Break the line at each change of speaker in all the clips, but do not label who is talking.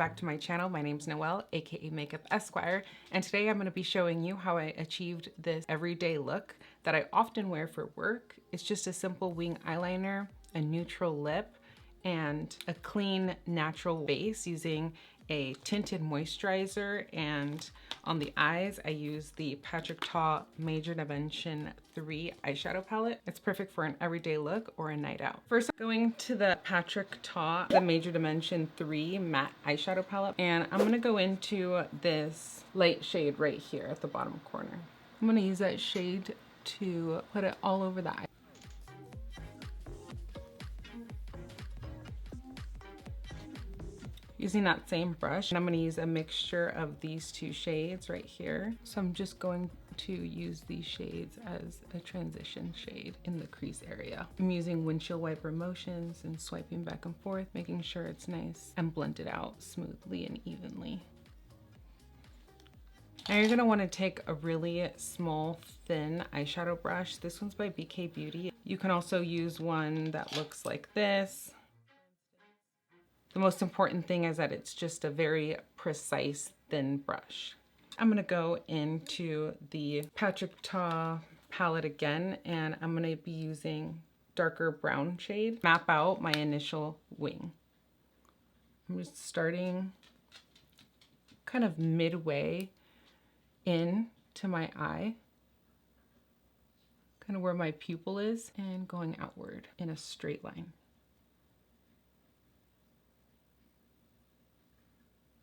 back to my channel. My name's Noelle, aka MakeupEsquire, and today I'm going to be showing you how I achieved this everyday look that I often wear for work. It's just a simple wing eyeliner, a neutral lip, and a clean natural base using a tinted moisturizer, and on the eyes I use the Patrick Ta Major Dimension 3 eyeshadow palette. It's perfect for an everyday look or a night out. First, I'm going to the Patrick Ta, the Major Dimension 3 matte eyeshadow palette, and I'm gonna go into this light shade right here at the bottom corner. I'm gonna use that shade to put it all over the eye. Using that same brush, and I'm going to use a mixture of these two shades right here. So I'm just going to use these shades as a transition shade in the crease area. I'm using windshield wiper motions and swiping back and forth, making sure it's nice and blended out smoothly and evenly. Now you're going to want to take a really small, thin eyeshadow brush. This one's by BK Beauty. You can also use one that looks like this. The most important thing is that it's just a very precise, thin brush. I'm gonna go into the Patrick Ta palette again, and I'm gonna be using darker brown shade. Map out my initial wing. I'm just starting kind of midway in to my eye, kind of where my pupil is, and going outward in a straight line.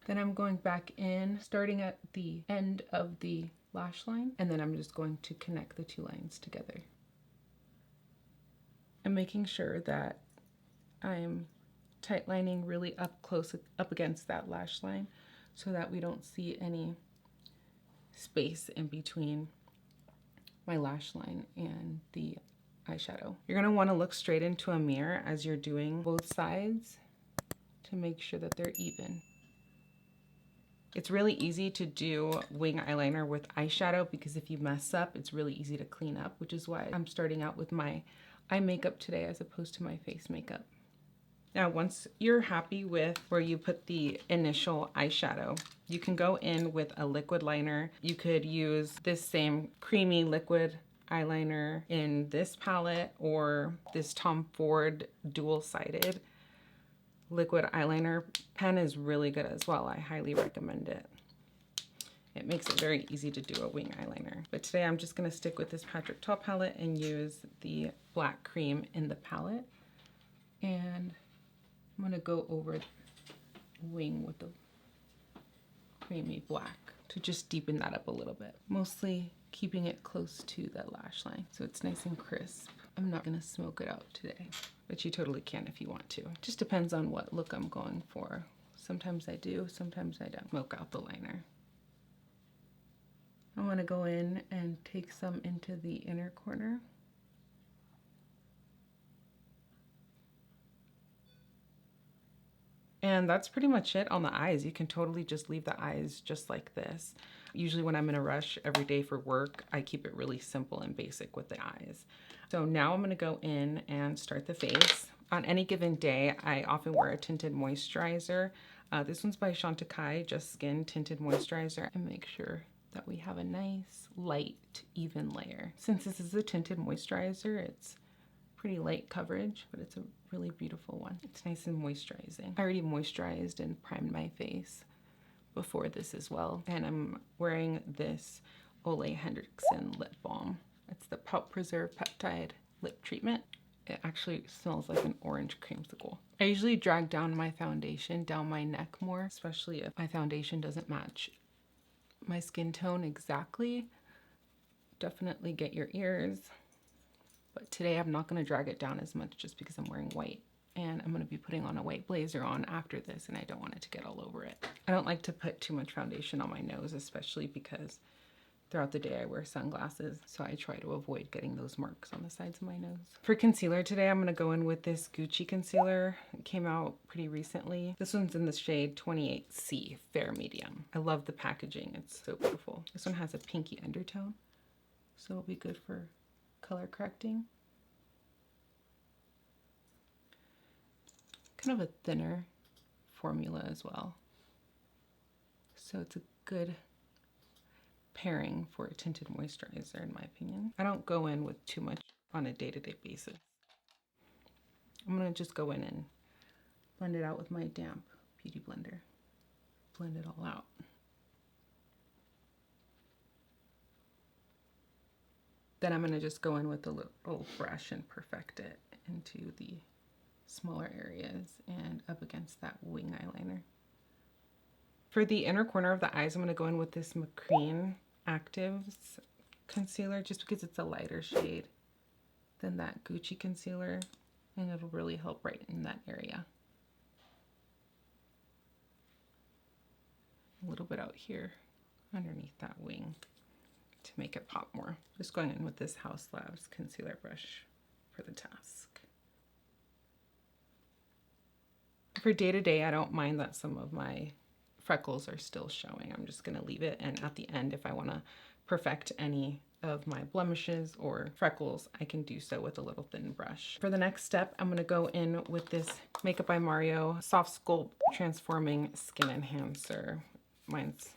Then I'm going back in, starting at the end of the lash line, and then I'm just going to connect the two lines together. I'm making sure that I'm tight lining really up close, up against that lash line, so that we don't see any space in between my lash line and the eyeshadow. You're gonna wanna look straight into a mirror as you're doing both sides to make sure that they're even. It's really easy to do wing eyeliner with eyeshadow because if you mess up, it's really easy to clean up, which is why I'm starting out with my eye makeup today as opposed to my face makeup. Now, once you're happy with where you put the initial eyeshadow, you can go in with a liquid liner. You could use this same creamy liquid eyeliner in this palette or this Tom Ford dual-sided liquid eyeliner pen is really good as well. I highly recommend it. It makes it very easy to do a wing eyeliner. But today I'm just gonna stick with this Patrick Ta palette and use the black cream in the palette. And I'm gonna go over wing with the creamy black to just deepen that up a little bit. Mostly keeping it close to that lash line so it's nice and crisp. I'm not gonna smoke it out today, but you totally can if you want to. Just depends on what look I'm going for. Sometimes I do, sometimes I don't. Smoke out the liner. I wanna go in and take some into the inner corner. And that's pretty much it on the eyes. You can totally just leave the eyes just like this. Usually when I'm in a rush every day for work, I keep it really simple and basic with the eyes. So now I'm gonna go in and start the face. On any given day, I often wear a tinted moisturizer. This one's by Chantecaille, Just Skin Tinted Moisturizer. And make sure that we have a nice, light, even layer. Since this is a tinted moisturizer, it's pretty light coverage, but it's a really beautiful one. It's nice and moisturizing. I already moisturized and primed my face before this as well. And I'm wearing this Ole Henriksen lip balm. It's the Pout Preserve Peptide Lip Treatment. It actually smells like an orange creamsicle. I usually drag down my foundation down my neck more, especially if my foundation doesn't match my skin tone exactly. Definitely get your ears. But today I'm not gonna drag it down as much just because I'm wearing white. And I'm gonna be putting on a white blazer on after this, and I don't want it to get all over it. I don't like to put too much foundation on my nose, especially because throughout the day I wear sunglasses, so I try to avoid getting those marks on the sides of my nose. For concealer today, I'm gonna go in with this Gucci concealer. It came out pretty recently. This one's in the shade 28C, Fair Medium. I love the packaging, it's so beautiful. This one has a pinky undertone, so it'll be good for color correcting. Kind of a thinner formula as well. So it's a good pairing for a tinted moisturizer in my opinion. I don't go in with too much on a day-to-day basis. I'm gonna just go in and blend it out with my damp beauty blender. Blend it all out. Then I'm gonna just go in with a little brush and perfect it into the smaller areas and up against that wing eyeliner. For the inner corner of the eyes, I'm gonna go in with this Macrene Actives concealer just because it's a lighter shade than that Gucci concealer, and it'll really help brighten that area. A little bit out here underneath that wing to make it pop more. Just going in with this House Labs concealer brush for the task. For day-to-day, I don't mind that some of my freckles are still showing. I'm just gonna leave it, and at the end, if I wanna perfect any of my blemishes or freckles, I can do so with a little thin brush. For the next step, I'm gonna go in with this Makeup by Mario SoftSculpt Transforming Skin Enhancer. Mine's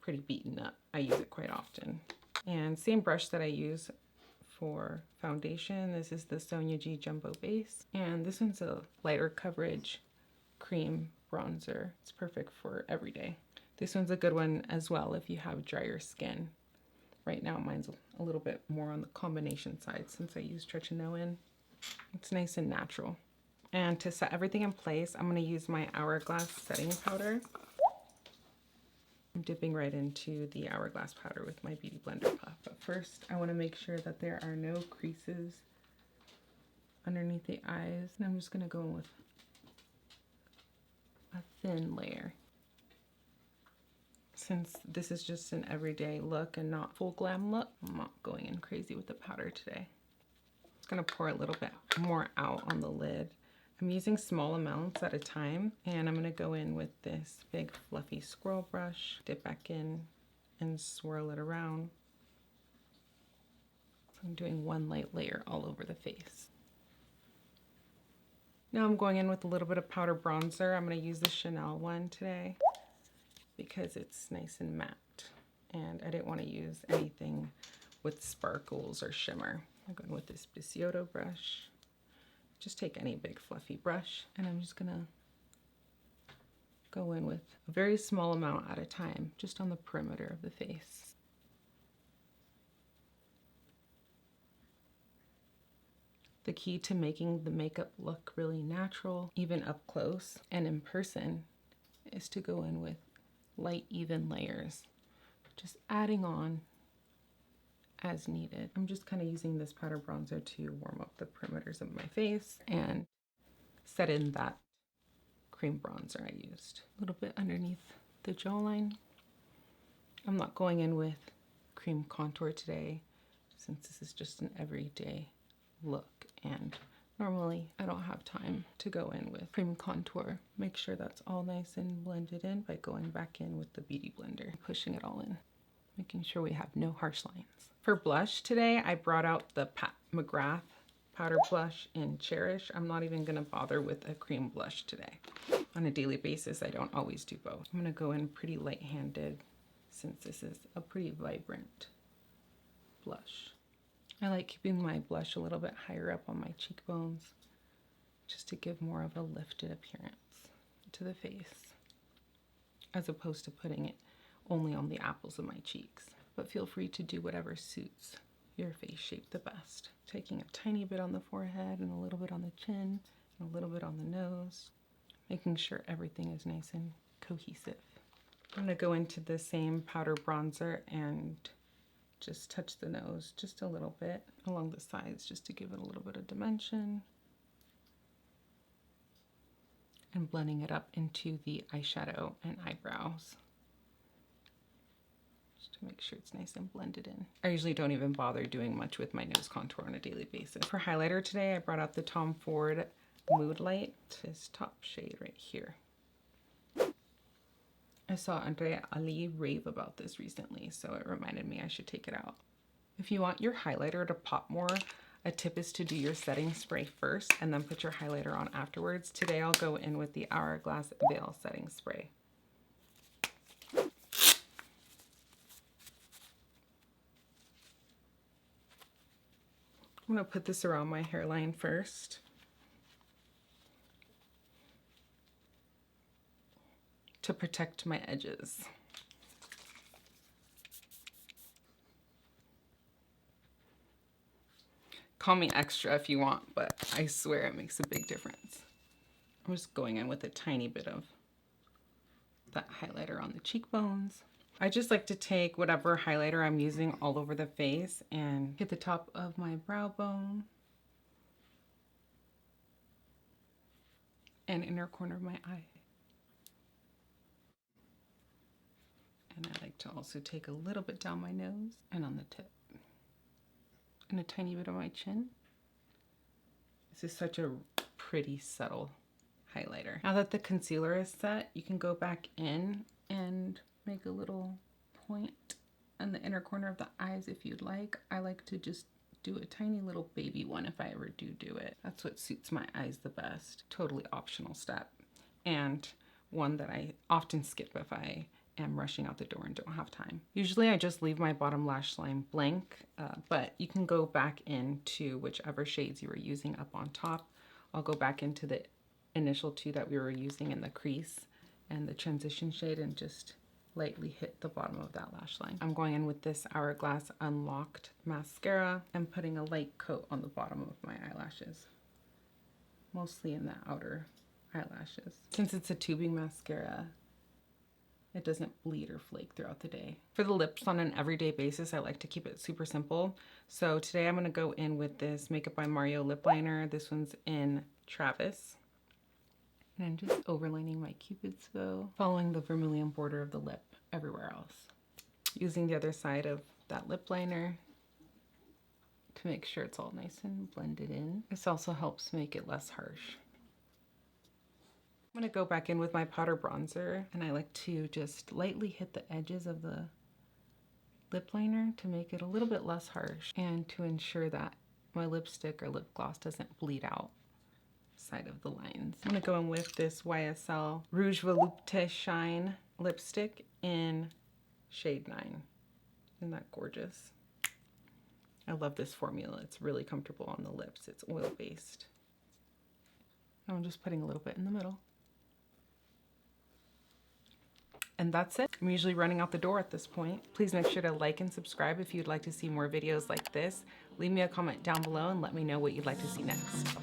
pretty beaten up. I use it quite often. And same brush that I use for foundation. This is the Sonia G Jumbo Base. And this one's a lighter coverage cream bronzer. It's perfect for every day. This one's a good one as well if you have drier skin. Right now mine's a little bit more on the combination side since I use tretinoin. It's nice and natural. And to set everything in place, I'm gonna use my Hourglass setting powder. I'm dipping right into the Hourglass powder with my Beauty Blender puff. But first, I wanna make sure that there are no creases underneath the eyes. And I'm just gonna go in with a thin layer. Since this is just an everyday look and not full glam look, I'm not going in crazy with the powder today. I'm just gonna pour a little bit more out on the lid. I'm using small amounts at a time, and I'm gonna go in with this big fluffy swirl brush, dip back in and swirl it around. So I'm doing one light layer all over the face. Now I'm going in with a little bit of powder bronzer. I'm gonna use the Chanel one today because it's nice and matte, and I didn't want to use anything with sparkles or shimmer. I'm going with this Bisciotto brush. Just take any big fluffy brush, and I'm just gonna go in with a very small amount at a time, just on the perimeter of the face. The key to making the makeup look really natural, even up close and in person, is to go in with light, even layers, just adding on as needed. I'm just kind of using this powder bronzer to warm up the perimeters of my face and set in that cream bronzer I used. A little bit underneath the jawline. I'm not going in with cream contour today since this is just an everyday look, and normally I don't have time to go in with cream contour. Make sure that's all nice and blended in by going back in with the Beauty Blender, pushing it all in, making sure we have no harsh lines. For blush today, I brought out the McGrath powder blush in Cherish. I'm not even gonna bother with a cream blush today. On a daily basis, I don't always do both. I'm gonna go in pretty light-handed since this is a pretty vibrant blush. I like keeping my blush a little bit higher up on my cheekbones just to give more of a lifted appearance to the face, as opposed to putting it only on the apples of my cheeks. But feel free to do whatever suits your face shape the best. Taking a tiny bit on the forehead and a little bit on the chin and a little bit on the nose, making sure everything is nice and cohesive. I'm gonna go into the same powder bronzer and just touch the nose just a little bit along the sides just to give it a little bit of dimension. And blending it up into the eyeshadow and eyebrows, to make sure it's nice and blended in. I usually don't even bother doing much with my nose contour on a daily basis. For highlighter today, I brought out the Tom Ford Moodlight, this top shade right here. I saw Andrea Ali rave about this recently, so it reminded me I should take it out. If you want your highlighter to pop more, a tip is to do your setting spray first and then put your highlighter on afterwards. Today I'll go in with the Hourglass Veil Setting Spray. I'm gonna put this around my hairline first. To protect my edges. Call me extra if you want, but I swear it makes a big difference. I'm just going in with a tiny bit of that highlighter on the cheekbones. I just like to take whatever highlighter I'm using all over the face and hit the top of my brow bone and inner corner of my eye. And I like to also take a little bit down my nose and on the tip. And a tiny bit of my chin. This is such a pretty subtle highlighter. Now that the concealer is set, you can go back in and make a little point in the inner corner of the eyes if you'd like. I like to just do a tiny little baby one if I ever do it. That's what suits my eyes the best. Totally optional step. And one that I often skip if I am rushing out the door and don't have time. Usually I just leave my bottom lash line blank, but you can go back into whichever shades you were using up on top. I'll go back into the initial two that we were using in the crease and the transition shade and just lightly hit the bottom of that lash line. I'm going in with this Hourglass Unlocked mascara and putting a light coat on the bottom of my eyelashes, mostly in the outer eyelashes. Since it's a tubing mascara, it doesn't bleed or flake throughout the day. For the lips on an everyday basis, I like to keep it super simple. So today I'm gonna go in with this Makeup by Mario lip liner. This one's in Travis. And I'm just overlining my Cupid's bow, following the vermilion border of the lip everywhere else. Using the other side of that lip liner to make sure it's all nice and blended in. This also helps make it less harsh. I'm gonna go back in with my powder bronzer, and I like to just lightly hit the edges of the lip liner to make it a little bit less harsh and to ensure that my lipstick or lip gloss doesn't bleed out side of the lines. I'm gonna go in with this YSL Rouge Volupté Shine lipstick in shade 9. Isn't that gorgeous? I love this formula. It's really comfortable on the lips. It's oil-based. I'm just putting a little bit in the middle. And that's it. I'm usually running out the door at this point. Please make sure to like and subscribe if you'd like to see more videos like this. Leave me a comment down below and let me know what you'd like to see next.